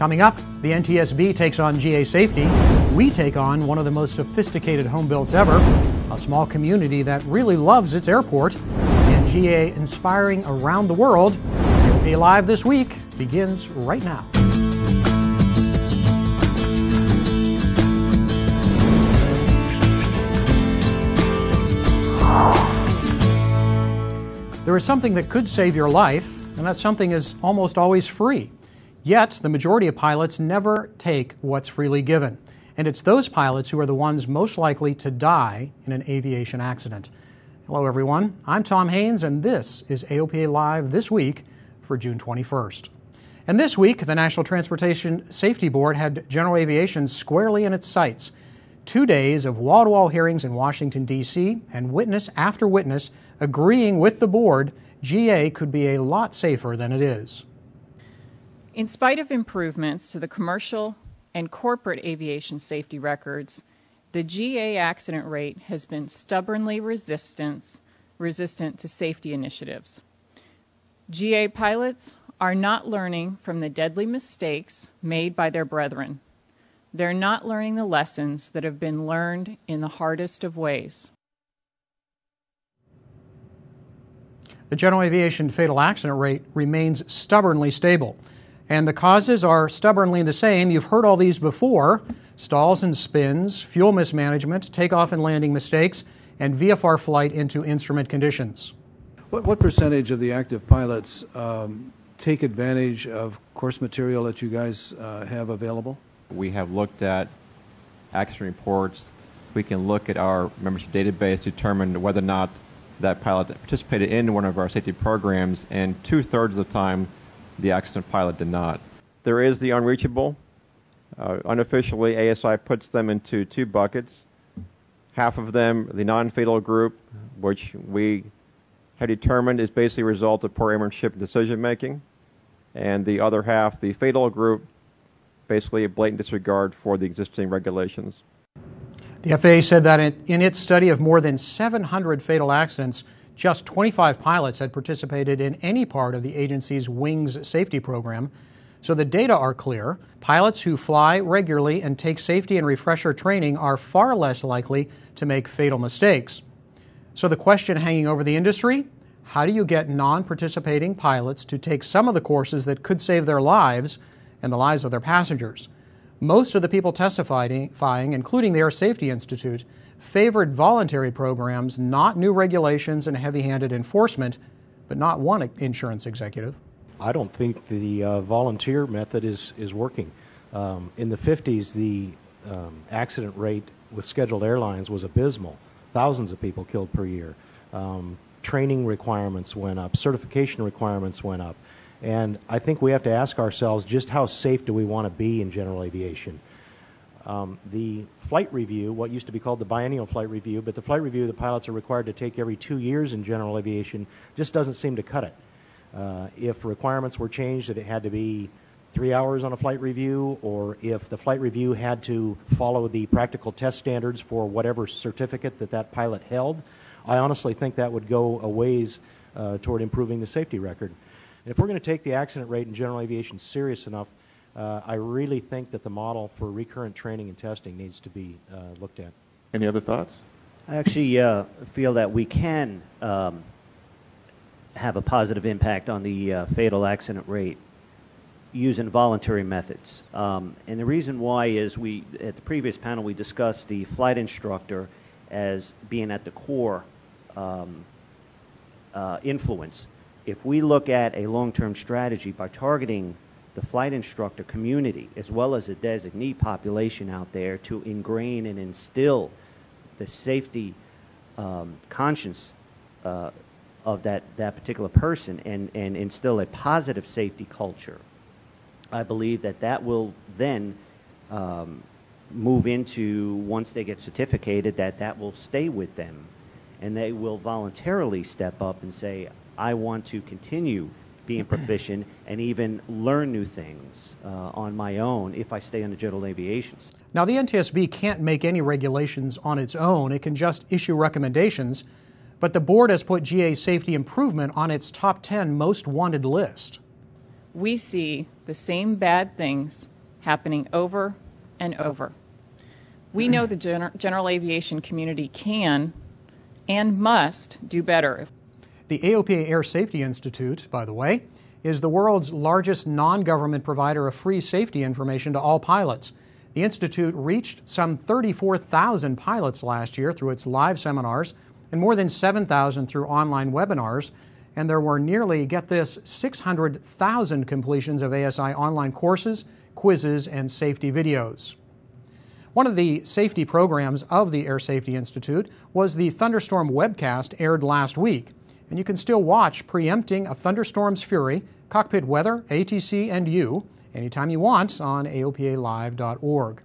Coming up, the NTSB takes on GA safety. We take on one of the most sophisticated home builds ever, a small community that really loves its airport, and GA inspiring around the world. AOPA Live this week begins right now. There is something that could save your life, and that something is almost always free. Yet, the majority of pilots never take what's freely given. And it's those pilots who are the ones most likely to die in an aviation accident. Hello, everyone. I'm Tom Haynes, and this is AOPA Live this week for June 21st. And this week, the National Transportation Safety Board had general aviation squarely in its sights. 2 days of wall-to-wall hearings in Washington, D.C., and witness after witness agreeing with the board GA could be a lot safer than it is. In spite of improvements to the commercial and corporate aviation safety records, the GA accident rate has been stubbornly resistant to safety initiatives. GA pilots are not learning from the deadly mistakes made by their brethren. They're not learning the lessons that have been learned in the hardest of ways. The general aviation fatal accident rate remains stubbornly stable, and the causes are stubbornly the same. You've heard all these before: stalls and spins, fuel mismanagement, takeoff and landing mistakes, and VFR flight into instrument conditions. What percentage of the active pilots take advantage of course material that you guys have available? We have looked at accident reports. We can look at our membership database to determine whether or not that pilot participated in one of our safety programs, and 2/3 of the time the accident pilot did not. There is the unreachable. Unofficially, ASI puts them into two buckets. Half of them, the non-fatal group, which we have determined is basically a result of poor airmanship and decision making, and the other half, the fatal group, basically a blatant disregard for the existing regulations. The FAA said that in its study of more than 700 fatal accidents, just 25 pilots had participated in any part of the agency's Wings safety program. So the data are clear. Pilots who fly regularly and take safety and refresher training are far less likely to make fatal mistakes. So the question hanging over the industry: how do you get non-participating pilots to take some of the courses that could save their lives and the lives of their passengers? Most of the people testifying, including the Air Safety Institute, favored voluntary programs, not new regulations and heavy-handed enforcement, but not one insurance executive. I don't think the volunteer method is working. In the 50s, the accident rate with scheduled airlines was abysmal. Thousands of people killed per year. Training requirements went up. Certification requirements went up. And I think we have to ask ourselves, just how safe do we want to be in general aviation? The flight review, what used to be called the biennial flight review, but the flight review the pilots are required to take every 2 years in general aviation, just doesn't seem to cut it. If requirements were changed that it had to be 3 hours on a flight review, or if the flight review had to follow the practical test standards for whatever certificate that pilot held, I honestly think that would go a ways toward improving the safety record. And if we're going to take the accident rate in general aviation serious enough, I really think that the model for recurrent training and testing needs to be looked at. Any other thoughts? I actually feel that we can have a positive impact on the fatal accident rate using voluntary methods. And the reason why is at the previous panel, we discussed the flight instructor as being at the core influence. If we look at a long-term strategy by targeting the flight instructor community as well as a designee population out there to ingrain and instill the safety conscience of that particular person and instill a positive safety culture, I believe that will then move into, once they get certificated, that will stay with them, and they will voluntarily step up and say, I want to continue being proficient and even learn new things on my own if I stay in the general aviation. Now, the NTSB can't make any regulations on its own. It can just issue recommendations. But the board has put GA safety improvement on its top 10 most wanted list. We see the same bad things happening over and over. We know the general aviation community can and must do better. The AOPA Air Safety Institute, by the way, is the world's largest non-government provider of free safety information to all pilots. The Institute reached some 34,000 pilots last year through its live seminars and more than 7,000 through online webinars. And there were nearly, get this, 600,000 completions of ASI online courses, quizzes, and safety videos. One of the safety programs of the Air Safety Institute was the Thunderstorm webcast aired last week. And you can still watch Preempting a Thunderstorm's Fury, Cockpit Weather, ATC, and You anytime you want on AOPAlive.org.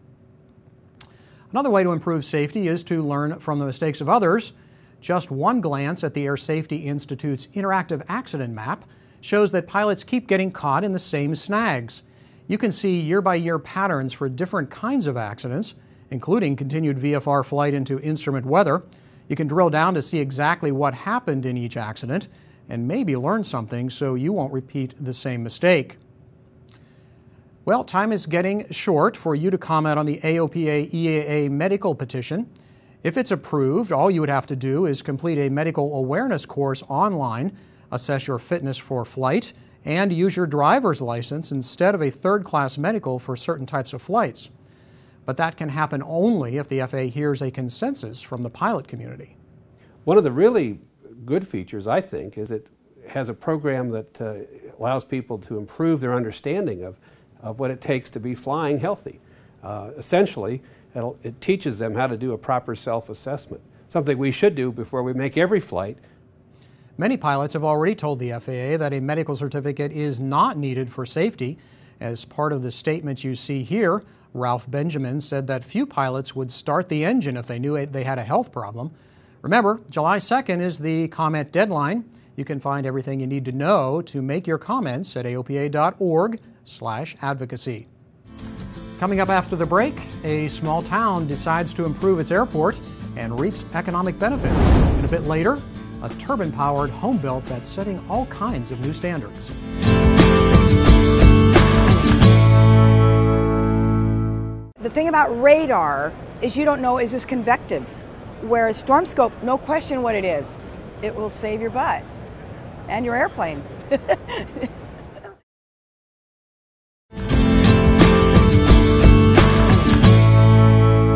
Another way to improve safety is to learn from the mistakes of others. Just one glance at the Air Safety Institute's interactive accident map shows that pilots keep getting caught in the same snags. You can see year-by-year patterns for different kinds of accidents, including continued VFR flight into instrument weather. You can drill down to see exactly what happened in each accident and maybe learn something so you won't repeat the same mistake. Well, time is getting short for you to comment on the AOPA EAA medical petition. If it's approved, all you would have to do is complete a medical awareness course online, assess your fitness for flight, and use your driver's license instead of a third-class medical for certain types of flights. But that can happen only if the FAA hears a consensus from the pilot community. One of the really good features, I think, is it has a program that allows people to improve their understanding of what it takes to be flying healthy. Essentially, it teaches them how to do a proper self-assessment, something we should do before we make every flight. Many pilots have already told the FAA that a medical certificate is not needed for safety. As part of the statement you see here, Ralph Benjamin said that few pilots would start the engine if they knew they had a health problem. Remember, July 2nd is the comment deadline. You can find everything you need to know to make your comments at AOPA.org/advocacy. Coming up after the break, a small town decides to improve its airport and reaps economic benefits. And a bit later, a turbine-powered home built that's setting all kinds of new standards. The thing about radar is you don't know, is this convective? Whereas storm scope, no question what it is. It will save your butt and your airplane.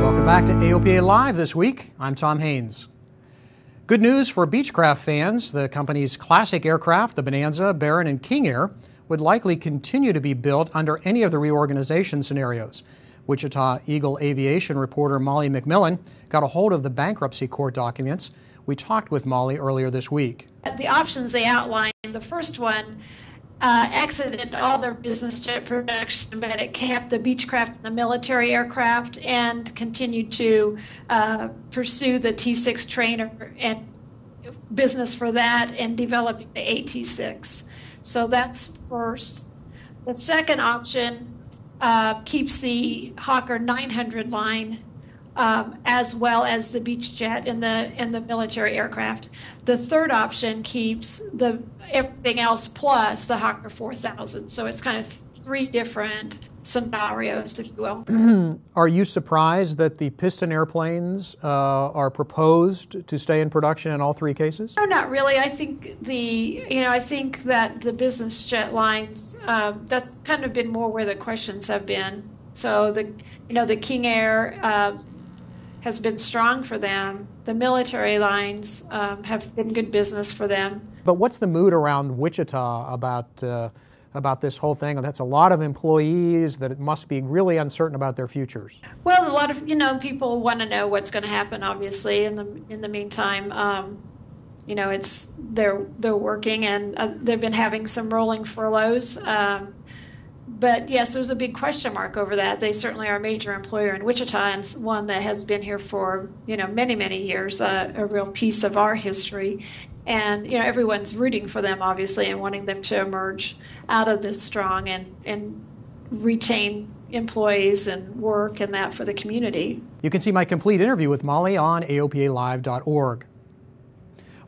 Welcome back to AOPA Live this week. I'm Tom Haynes. Good news for Beechcraft fans. The company's classic aircraft, the Bonanza, Baron, and King Air, would likely continue to be built under any of the reorganization scenarios. Wichita Eagle Aviation reporter Molly McMillan got a hold of the bankruptcy court documents. We talked with Molly earlier this week. The options they outlined, the first one exited all their business jet production, but it kept the Beechcraft and the military aircraft and continued to pursue the T6 trainer and business for that and developing the AT6. So that's first. The second option keeps the Hawker 900 line as well as the Beechjet and the military aircraft. The third option keeps everything else plus the Hawker 4000. So it's kind of three different scenarios, if you will. Are you surprised that the piston airplanes are proposed to stay in production in all three cases? No, not really. I think I think that the business jet lines, that's kind of been more where the questions have been. So the King Air has been strong for them. The military lines have been good business for them. But what's the mood around Wichita about this whole thing? That's a lot of employees that it must be really uncertain about their futures. Well, a lot of people want to know what's going to happen. Obviously, in the meantime, they're working and they've been having some rolling furloughs. But yes, there's a big question mark over that. They certainly are a major employer in Wichita and one that has been here for many, many years, a real piece of our history. And everyone's rooting for them, obviously, and wanting them to emerge out of this strong and retain employees and work and that for the community. You can see my complete interview with Molly on AOPAlive.org.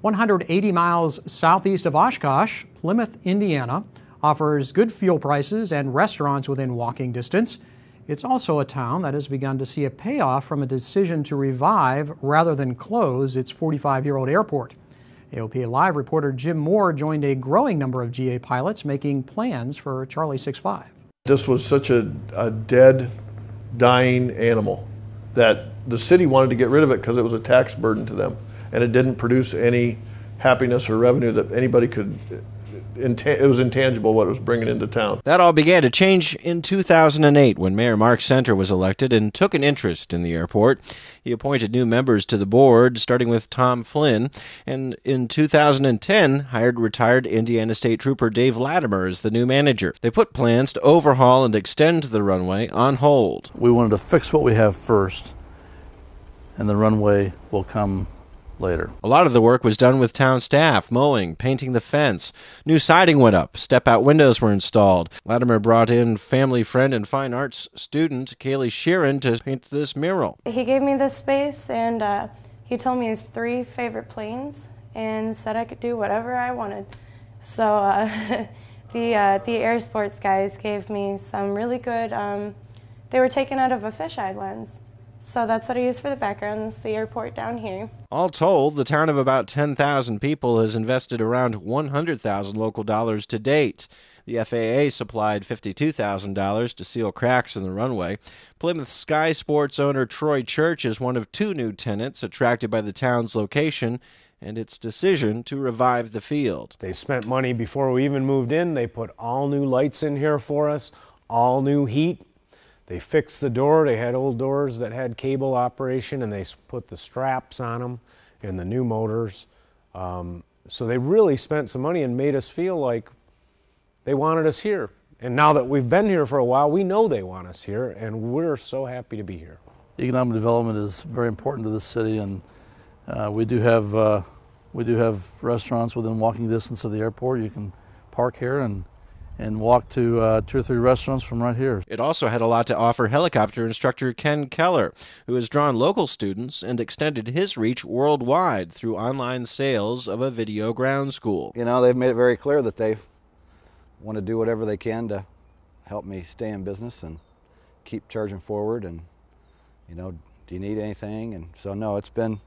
180 miles southeast of Oshkosh, Plymouth, Indiana, offers good fuel prices and restaurants within walking distance. It's also a town that has begun to see a payoff from a decision to revive rather than close its 45-year-old airport. AOPA Live reporter Jim Moore joined a growing number of GA pilots making plans for Charlie 6-5. This was such a dead, dying animal that the city wanted to get rid of it because it was a tax burden to them, and it didn't produce any happiness or revenue that anybody could. It was intangible what it was bringing into town. That all began to change in 2008 when Mayor Mark Center was elected and took an interest in the airport. He appointed new members to the board, starting with Tom Flynn, and in 2010 hired retired Indiana State Trooper Dave Latimer as the new manager. They put plans to overhaul and extend the runway on hold. We wanted to fix what we have first, and the runway will come later. A lot of the work was done with town staff, mowing, painting the fence. New siding went up, step-out windows were installed. Latimer brought in family friend and fine arts student Kaylee Sheeran to paint this mural. He gave me this space, and he told me his 3 favorite planes and said I could do whatever I wanted. So the Air Sports guys gave me some really good, they were taken out of a fisheye lens. So that's what I use for the background. This is the airport down here. All told, the town of about 10,000 people has invested around 100,000 local dollars to date. The FAA supplied $52,000 to seal cracks in the runway. Plymouth Sky Sports owner Troy Church is one of 2 new tenants attracted by the town's location and its decision to revive the field. They spent money before we even moved in. They put all new lights in here for us, all new heat. They fixed the door. They had old doors that had cable operation, and they put the straps on them and the new motors. So they really spent some money and made us feel like they wanted us here. And now that we've been here for a while, we know they want us here, and we're so happy to be here. Economic development is very important to this city, and we do have restaurants within walking distance of the airport. You can park here and walk to 2 or 3 restaurants from right here. It also had a lot to offer helicopter instructor Ken Keller, who has drawn local students and extended his reach worldwide through online sales of a video ground school. You know, they've made it very clear that they want to do whatever they can to help me stay in business and keep charging forward, and, you know, do you need anything? And so, no, it's been,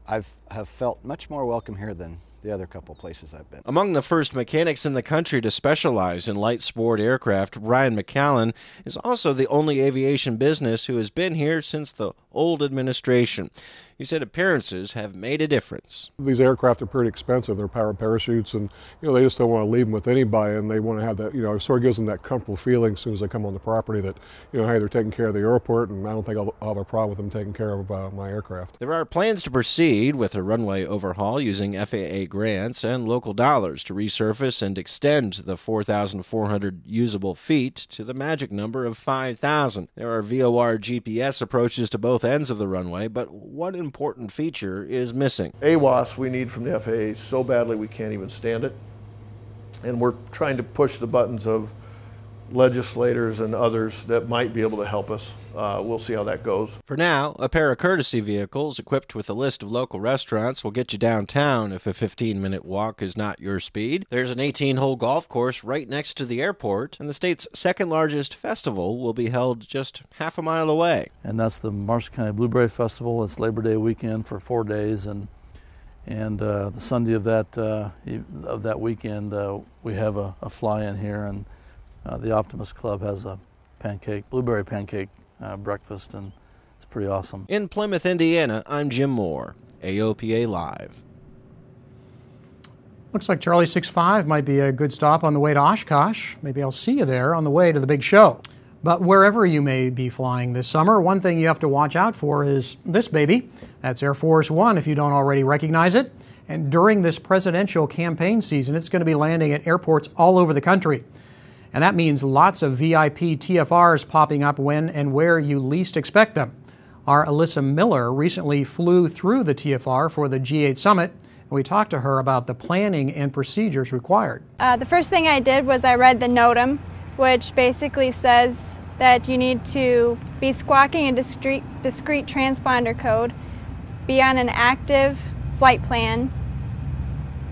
I have felt much more welcome here than the other couple places I've been. Among the first mechanics in the country to specialize in light sport aircraft, Ryan McCallan is also the only aviation business who has been here since the old administration. He said appearances have made a difference. These aircraft are pretty expensive. They're powered parachutes, and they just don't want to leave them with anybody, and they want to have that, it sort of gives them that comfortable feeling as soon as they come on the property that, hey, they're taking care of the airport, and I don't think I'll have a problem with them taking care of my aircraft. There are plans to proceed with a runway overhaul using FAA grants and local dollars to resurface and extend the 4,400 usable feet to the magic number of 5,000. There are VOR GPS approaches to both ends of the runway, but one important feature is missing. AWAS we need from the FAA so badly we can't even stand it, and we're trying to push the buttons of legislators and others that might be able to help us. We'll see how that goes. For now, a pair of courtesy vehicles equipped with a list of local restaurants will get you downtown if a 15-minute walk is not your speed. There's an 18-hole golf course right next to the airport, and the state's second-largest festival will be held just half a mile away. And that's the Marshall County Blueberry Festival. It's Labor Day weekend for 4 days, and the Sunday of that weekend, we have a fly-in here, and the Optimist Club has a blueberry pancake breakfast, and it's pretty awesome. In Plymouth, Indiana, I'm Jim Moore, AOPA Live. Looks like Charlie 6-5 might be a good stop on the way to Oshkosh. Maybe I'll see you there on the way to the big show. But wherever you may be flying this summer, one thing you have to watch out for is this baby. That's Air Force One, if you don't already recognize it. And during this presidential campaign season, it's going to be landing at airports all over the country. And that means lots of VIP TFRs popping up when and where you least expect them. Our Alyssa Miller recently flew through the TFR for the G8 Summit, and we talked to her about the planning and procedures required. The first thing I did was I read the NOTAM, which basically says that you need to be squawking a discrete transponder code, be on an active flight plan,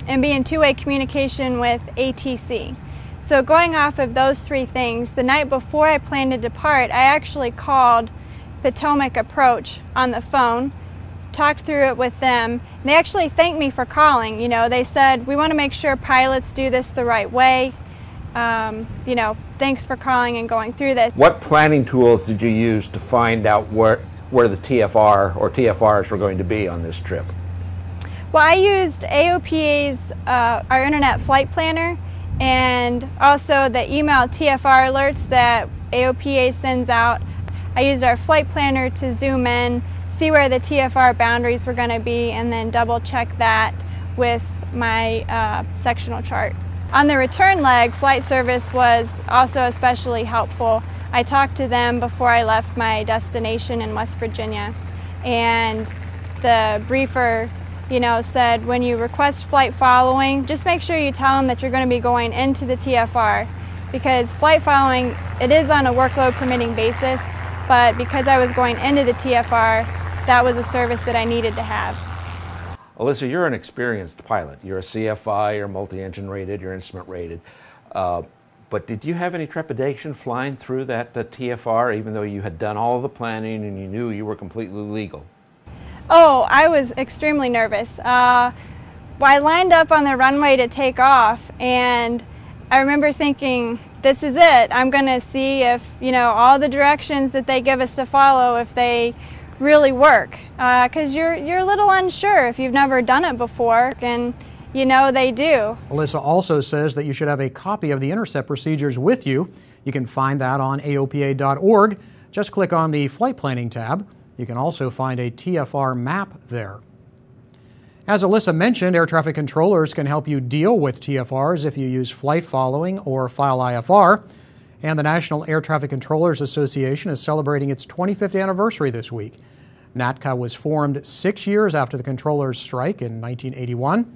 and be in two-way communication with ATC. So going off of those three things, the night before I planned to depart, I actually called Potomac Approach on the phone, talked through it with them, and they actually thanked me for calling. You know, they said, we want to make sure pilots do this the right way. You know, thanks for calling and going through this. What planning tools did you use to find out where the TFR or TFRs were going to be on this trip? Well, I used AOPA's, our Internet Flight Planner, and also the email TFR alerts that AOPA sends out. I used our flight planner to zoom in, see where the TFR boundaries were going to be, and then double check that with my sectional chart. On the return leg, flight service was also especially helpful. I talked to them before I left my destination in West Virginia, and the briefer, you know, said when you request flight following, just make sure you tell them that you're going to be going into the TFR, because flight following, it is on a workload permitting basis, but because I was going into the TFR, that was a service that I needed to have. Alyssa, you're an experienced pilot. You're a CFI, you're multi-engine rated, you're instrument rated. But did you have any trepidation flying through that TFR, even though you had done all the planning and you knew you were completely legal? Oh, I was extremely nervous. I lined up on the runway to take off, and I remember thinking, this is it. I'm going to see if, you know, all the directions that they give us to follow, if they really work. Because you're a little unsure if you've never done it before, and you know they do. Alyssa also says that you should have a copy of the intercept procedures with you. You can find that on AOPA.org. Just click on the Flight Planning tab. You can also find a TFR map there. As Alyssa mentioned, air traffic controllers can help you deal with TFRs if you use flight following or file IFR. And the National Air Traffic Controllers Association is celebrating its 25th anniversary this week. NATCA was formed 6 years after the controllers' strike in 1981.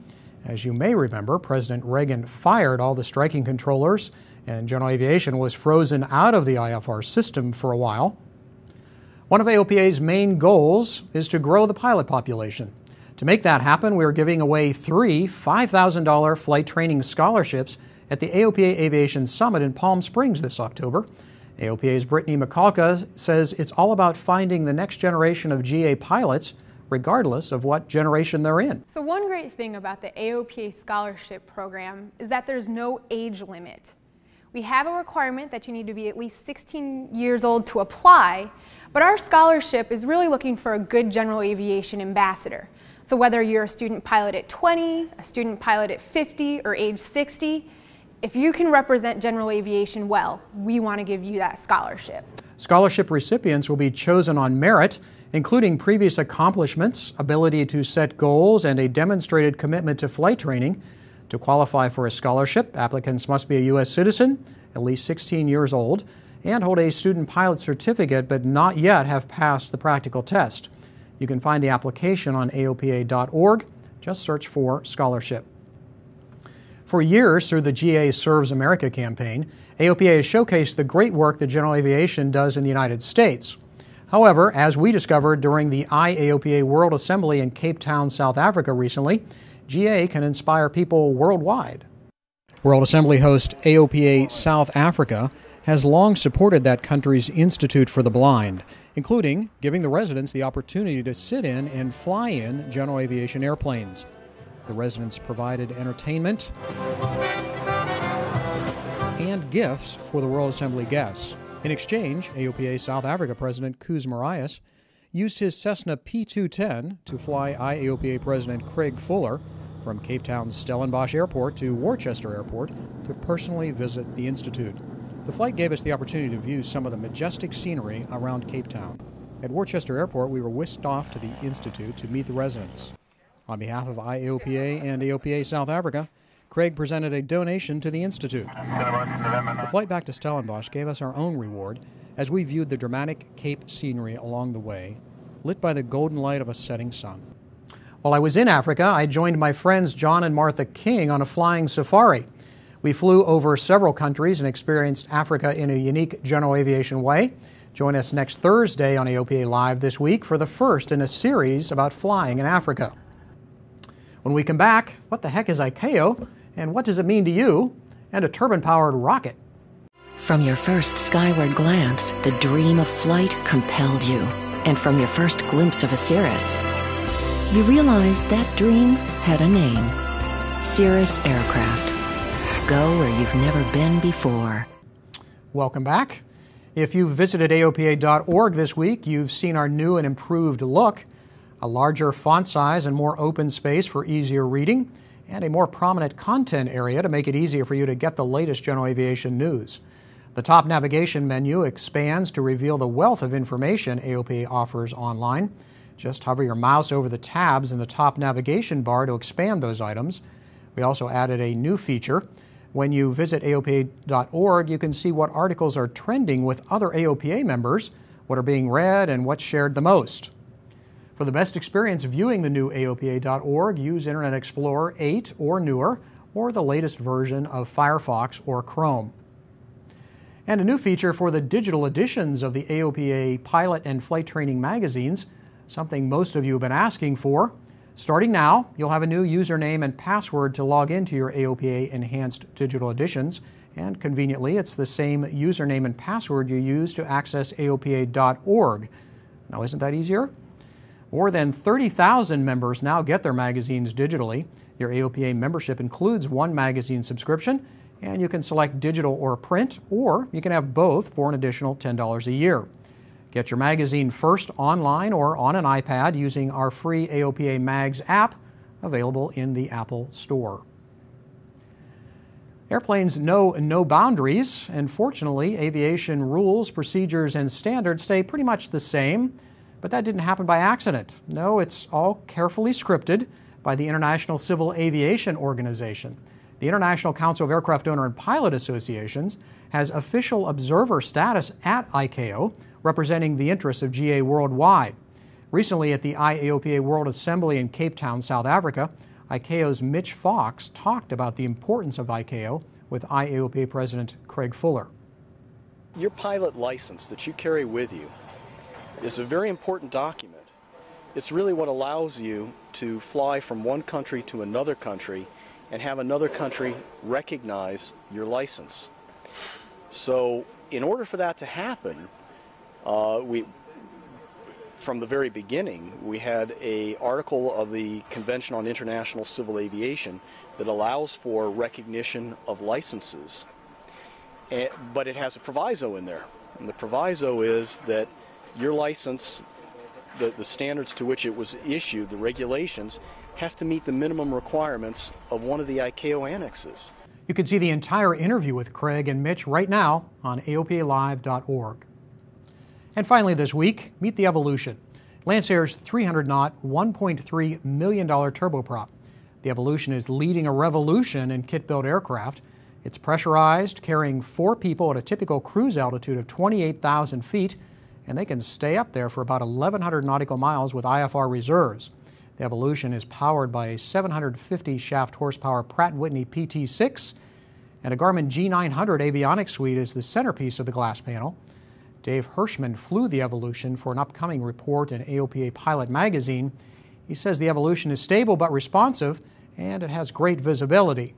As you may remember, President Reagan fired all the striking controllers, and general aviation was frozen out of the IFR system for a while. One of AOPA's main goals is to grow the pilot population. To make that happen, we are giving away 3 $5,000 flight training scholarships at the AOPA Aviation Summit in Palm Springs this October. AOPA's Brittany McCalka says it's all about finding the next generation of GA pilots, regardless of what generation they're in. So one great thing about the AOPA scholarship program is that there's no age limit. We have a requirement that you need to be at least 16 years old to apply, but our scholarship is really looking for a good general aviation ambassador. So whether you're a student pilot at 20, a student pilot at 50, or age 60, if you can represent general aviation well, we want to give you that scholarship. Scholarship recipients will be chosen on merit, including previous accomplishments, ability to set goals, and a demonstrated commitment to flight training. To qualify for a scholarship, applicants must be a U.S. citizen, at least 16 years old, and hold a student pilot certificate but not yet have passed the practical test. You can find the application on AOPA.org. Just search for scholarship. For years, through the GA Serves America campaign, AOPA has showcased the great work that general aviation does in the United States. However, as we discovered during the IAOPA World Assembly in Cape Town, South Africa recently, GA can inspire people worldwide. World Assembly host AOPA South Africa has long supported that country's Institute for the Blind, including giving the residents the opportunity to sit in and fly in general aviation airplanes. The residents provided entertainment and gifts for the World Assembly guests. In exchange, AOPA South Africa President Koos Marias used his Cessna P210 to fly IAOPA President Craig Fuller from Cape Town's Stellenbosch Airport to Worcester Airport to personally visit the Institute. The flight gave us the opportunity to view some of the majestic scenery around Cape Town. At Worcester Airport, we were whisked off to the Institute to meet the residents. On behalf of IAOPA and AOPA South Africa, Craig presented a donation to the Institute. The flight back to Stellenbosch gave us our own reward as we viewed the dramatic Cape scenery along the way, lit by the golden light of a setting sun. While I was in Africa, I joined my friends John and Martha King on a flying safari. We flew over several countries and experienced Africa in a unique general aviation way. Join us next Thursday on AOPA Live this week for the first in a series about flying in Africa. When we come back, what the heck is ICAO, and what does it mean to you? and a turbine-powered rocket. From your first skyward glance, the dream of flight compelled you. And from your first glimpse of a Cirrus, you realized that dream had a name. Cirrus Aircraft. Go where you've never been before. Welcome back. If you've visited AOPA.org this week, you've seen our new and improved look, a larger font size and more open space for easier reading, and a more prominent content area to make it easier for you to get the latest general aviation news. The top navigation menu expands to reveal the wealth of information AOPA offers online. Just hover your mouse over the tabs in the top navigation bar to expand those items. We also added a new feature. When you visit AOPA.org, you can see what articles are trending with other AOPA members, what are being read, and what's shared the most. For the best experience viewing the new AOPA.org, use Internet Explorer 8 or newer, or the latest version of Firefox or Chrome. And a new feature for the digital editions of the AOPA pilot and flight training magazines, something most of you have been asking for. Starting now, you'll have a new username and password to log into your AOPA enhanced digital editions, and conveniently, it's the same username and password you use to access AOPA.org. Now, isn't that easier? More than 30,000 members now get their magazines digitally. Your AOPA membership includes one magazine subscription, and you can select digital or print, or you can have both for an additional $10 a year. Get your magazine first online or on an iPad using our free AOPA Mags app, available in the Apple Store. Airplanes know no boundaries, and fortunately, aviation rules, procedures, and standards stay pretty much the same, but that didn't happen by accident. No, it's all carefully scripted by the International Civil Aviation Organization. The International Council of Aircraft Owner and Pilot Associations has official observer status at ICAO, representing the interests of GA worldwide. Recently at the IAOPA World Assembly in Cape Town, South Africa, ICAO's Mitch Fox talked about the importance of ICAO with IAOPA President Craig Fuller. Your pilot license that you carry with you is a very important document. It's really what allows you to fly from one country to another country and have another country recognize your license. So in order for that to happen, from the very beginning, we had an article of the Convention on International Civil Aviation that allows for recognition of licenses. But it has a proviso in there. And the proviso is that your license, the standards to which it was issued, the regulations, have to meet the minimum requirements of one of the ICAO annexes. You can see the entire interview with Craig and Mitch right now on AOPAlive.org. And finally this week, meet the Evolution, Lancair's 300-knot, $1.3 million turboprop. The Evolution is leading a revolution in kit-built aircraft. It's pressurized, carrying 4 people at a typical cruise altitude of 28,000 feet, and they can stay up there for about 1,100 nautical miles with IFR reserves. The Evolution is powered by a 750 shaft horsepower Pratt & Whitney PT6, and a Garmin G900 avionics suite is the centerpiece of the glass panel. Dave Hirschman flew the Evolution for an upcoming report in AOPA Pilot magazine. He says the Evolution is stable but responsive, and it has great visibility.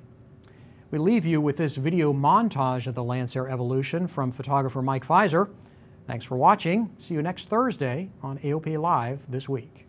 We leave you with this video montage of the Lancair Evolution from photographer Mike Fizer. Thanks for watching. See you next Thursday on AOPA Live This Week.